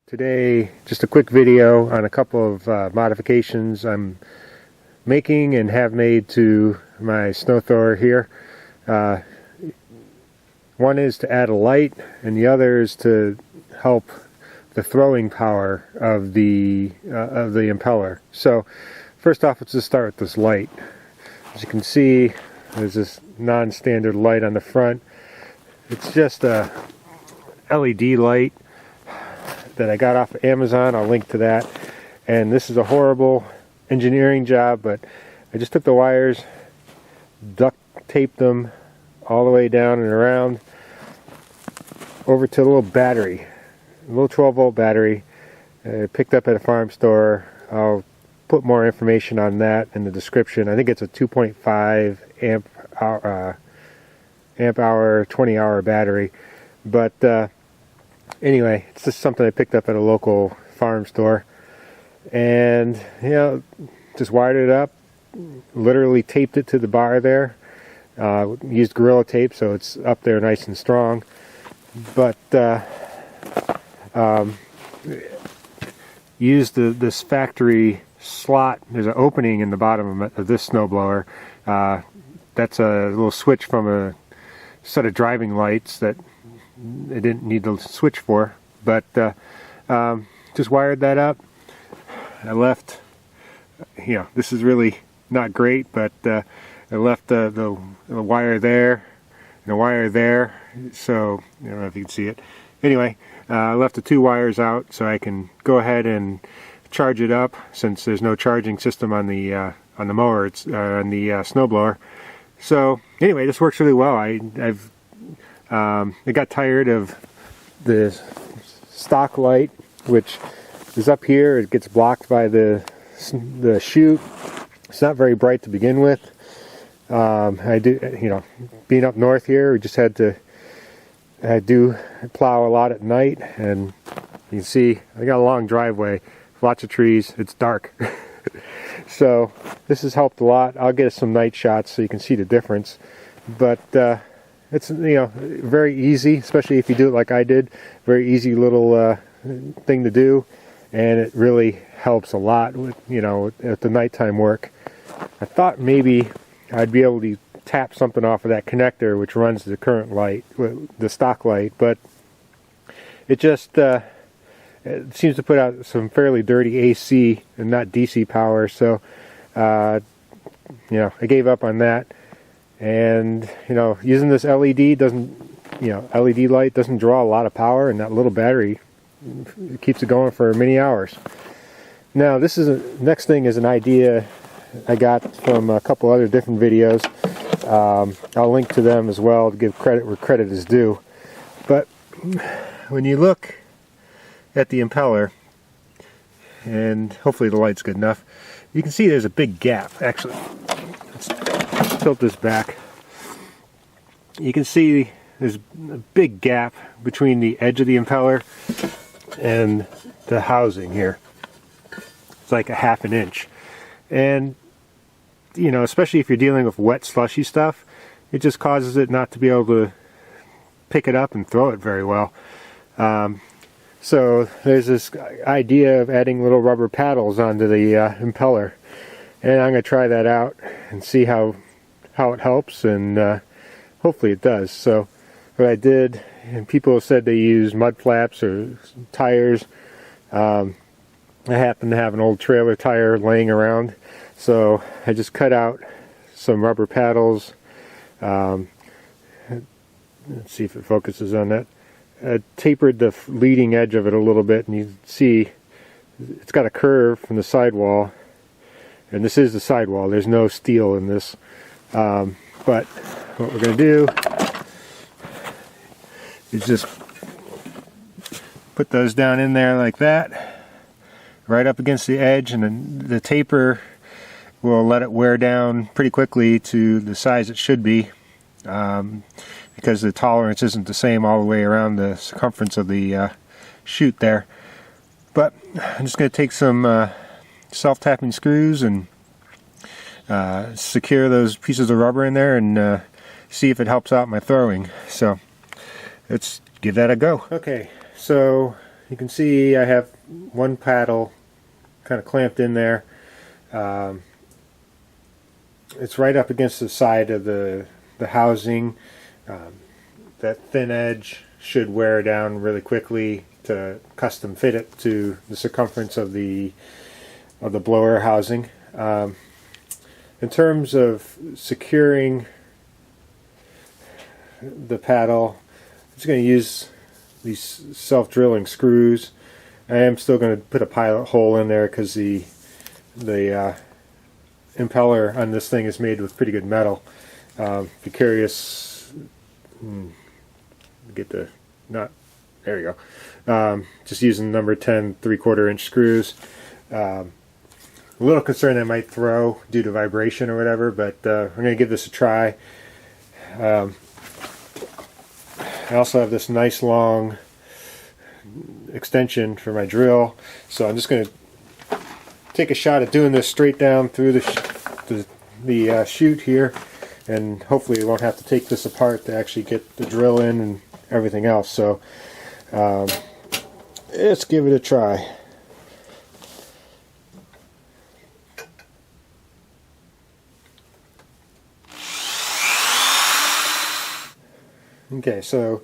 Today, just a quick video on a couple of modifications I'm making and have made to my snow thrower here. One is to add a light, and the other is to help the throwing power of the impeller. So, first off, let's just start with this light. As you can see, there's this non-standard light on the front. It's just a LED light that I got off of Amazon. I'll link to that. And this is a horrible engineering job, but I just took the wires, duct taped them all the way down and around over to a little battery, a little 12-volt battery picked up at a farm store. I'll put more information on that in the description. I think it's a 2.5 amp hour 20-hour battery, but anyway, it's just something I picked up at a local farm store, and just wired it up, literally taped it to the bar there, used Gorilla Tape so it's up there nice and strong, but used this factory slot. There's an opening in the bottom of this snowblower. That's a little switch from a set of driving lights that I didn't need to switch for, but just wired that up. I left, this is really not great, but I left the wire there and a wire there, so I don't know if you can see it. Anyway, I left the two wires out so I can go ahead and charge it up, since there's no charging system on the mower, it's on the snowblower. So anyway, this works really well. I got tired of the stock light, which is up here. It gets blocked by the chute. It's not very bright to begin with. I do, being up north here, we just had to. I do plow a lot at night, and you can see I got a long driveway, lots of trees. It's dark, so this has helped a lot. I'll get some night shots so you can see the difference, but. It's very easy, especially if you do it like I did. Very easy little thing to do, and it really helps a lot with at the nighttime work. I thought maybe I'd be able to tap something off of that connector which runs the current light, the stock light, but it just it seems to put out some fairly dirty AC and not DC power. So I gave up on that. And using this LED LED light doesn't draw a lot of power, and that little battery keeps it going for many hours. Now, next thing is an idea I got from a couple other different videos. I'll link to them as well to give credit where credit is due. But when you look at the impeller, and hopefully the light's good enough, you can see there's a big gap. Actually, tilt this back. You can see there's a big gap between the edge of the impeller and the housing here. It's like a ½ an inch, and especially if you're dealing with wet slushy stuff, it just causes it not to be able to pick it up and throw it very well. So there's this idea of adding little rubber paddles onto the impeller, and I'm going to try that out and see how it helps, and hopefully it does. So what I did, and people have said they use mud flaps or tires. I happen to have an old trailer tire laying around, so I just cut out some rubber paddles. Let's see if it focuses on that. I tapered the leading edge of it a little bit, and you can see it's got a curve from the sidewall, and this is the sidewall. There's no steel in this. But what we're going to do is just put those down in there like that, right up against the edge, and then the taper will let it wear down pretty quickly to the size it should be, because the tolerance isn't the same all the way around the circumference of the chute there. But I'm just going to take some self-tapping screws and secure those pieces of rubber in there and see if it helps out my throwing. So let's give that a go. Okay, so you can see I have one paddle kind of clamped in there. It's right up against the side of the housing. That thin edge should wear down really quickly to custom fit it to the circumference of the blower housing. In terms of securing the paddle, I'm just going to use these self-drilling screws. I am still going to put a pilot hole in there because the impeller on this thing is made with pretty good metal. If you're curious, get the nut. There you go. Just using number 10 3/4 inch screws. A little concerned I might throw due to vibration or whatever, but I'm going to give this a try. I also have this nice long extension for my drill, so I'm just going to take a shot at doing this straight down through the chute here, and hopefully we won't have to take this apart to actually get the drill in and everything else. So let's give it a try. Okay, so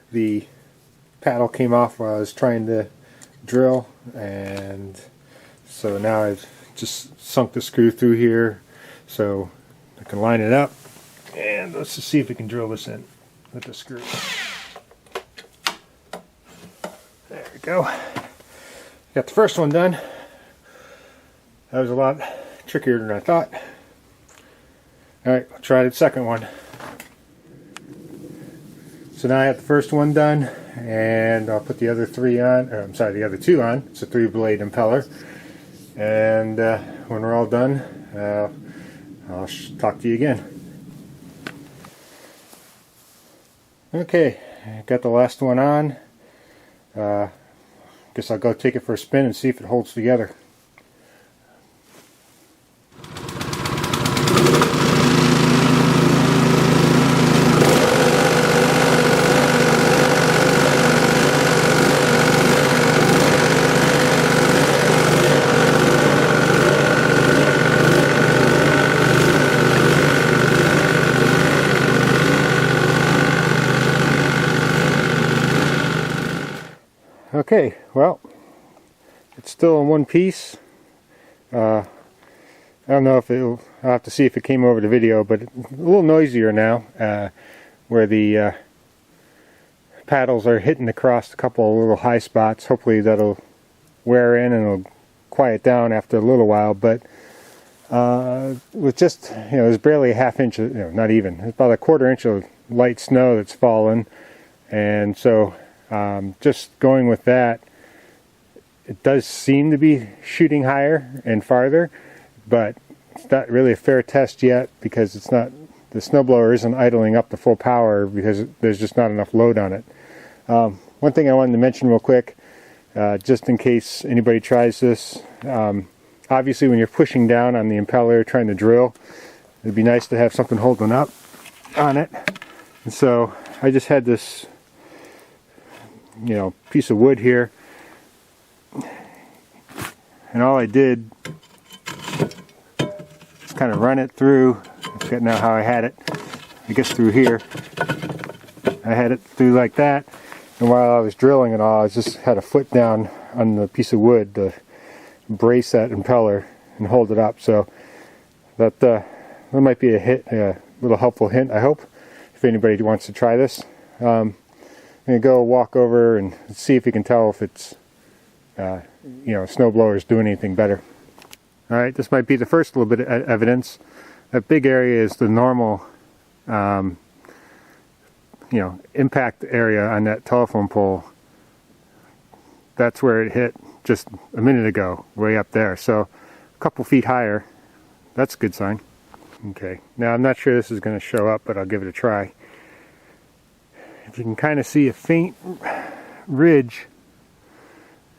the paddle came off while I was trying to drill, and so now I've just sunk the screw through here so I can line it up, and let's just see if we can drill this in with the screw. There we go. Got the first one done. That was a lot trickier than I thought. Alright, I'll try the second one. So now I have the first one done, and I'll put the other three on, or I'm sorry, the other two on. It's a 3-blade impeller. And when we're all done, I'll talk to you again. Okay, got the last one on. Guess I'll go take it for a spin and see if it holds together. Okay, well, it's still in one piece. I don't know if I'll have to see if it came over the video, but it's a little noisier now, where the paddles are hitting across a couple of little high spots. Hopefully that'll wear in and it'll quiet down after a little while, but with just, there's barely a ½ inch, not even, it's about a ¼ inch of light snow that's fallen, and so just going with that, it does seem to be shooting higher and farther, but it's not really a fair test yet because it's not, the snowblower isn't idling up to full power because there's just not enough load on it. One thing I wanted to mention real quick, just in case anybody tries this, obviously when you're pushing down on the impeller trying to drill, it'd be nice to have something holding up on it. And so I just had this piece of wood here, and all I did is kind of run it through. I forget now how I had it. I guess through here. I had it through like that, and while I was drilling and all, I just had a foot down on the piece of wood to brace that impeller and hold it up. So that might be a little helpful hint, I hope, if anybody wants to try this. I'm going to go walk over and see if you can tell if it's, snowblower is doing anything better. Alright, this might be the first little bit of evidence. That big area is the normal, impact area on that telephone pole. That's where it hit just a minute ago, way up there. So a couple feet higher, that's a good sign. Okay, now I'm not sure this is going to show up, but I'll give it a try. If you can kind of see a faint ridge,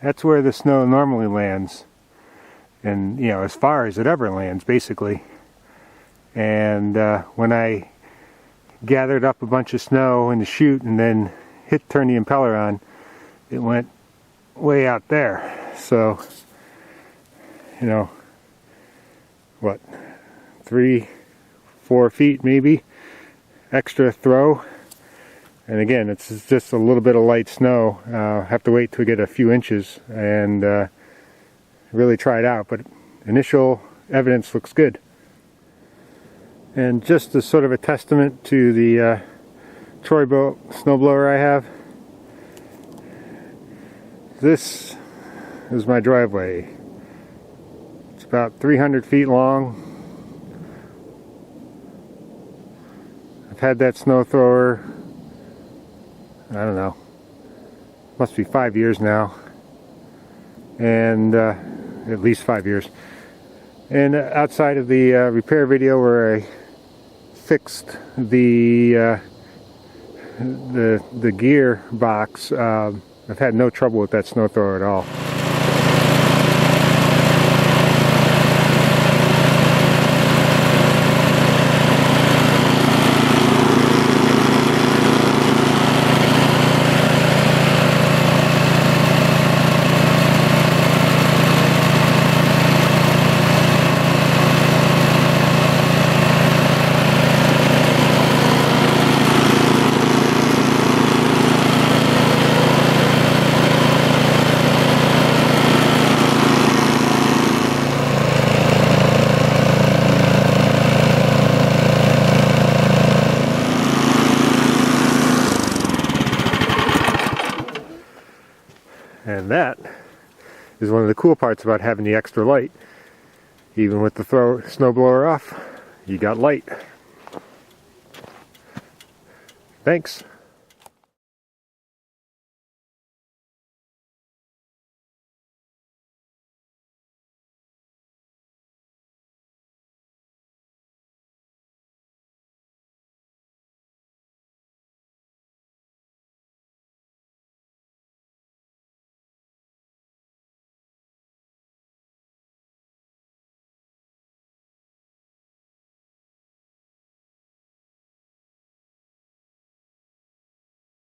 that's where the snow normally lands, and as far as it ever lands basically. And when I gathered up a bunch of snow in the chute and then turn the impeller on, it went way out there. So, you know, what, 3-4 feet maybe extra throw. And again, it's just a little bit of light snow. Have to wait till we get a few inches and really try it out, but initial evidence looks good. And just as sort of a testament to the Troy-Bilt snowblower I have, this is my driveway. It's about 300 feet long. I've had that snow thrower, I don't know, must be 5 years now, and at least 5 years. And outside of the repair video where I fixed the gear box, I've had no trouble with that snow thrower at all. And that is one of the cool parts about having the extra light. Even with the snowblower off, you got light. Thanks.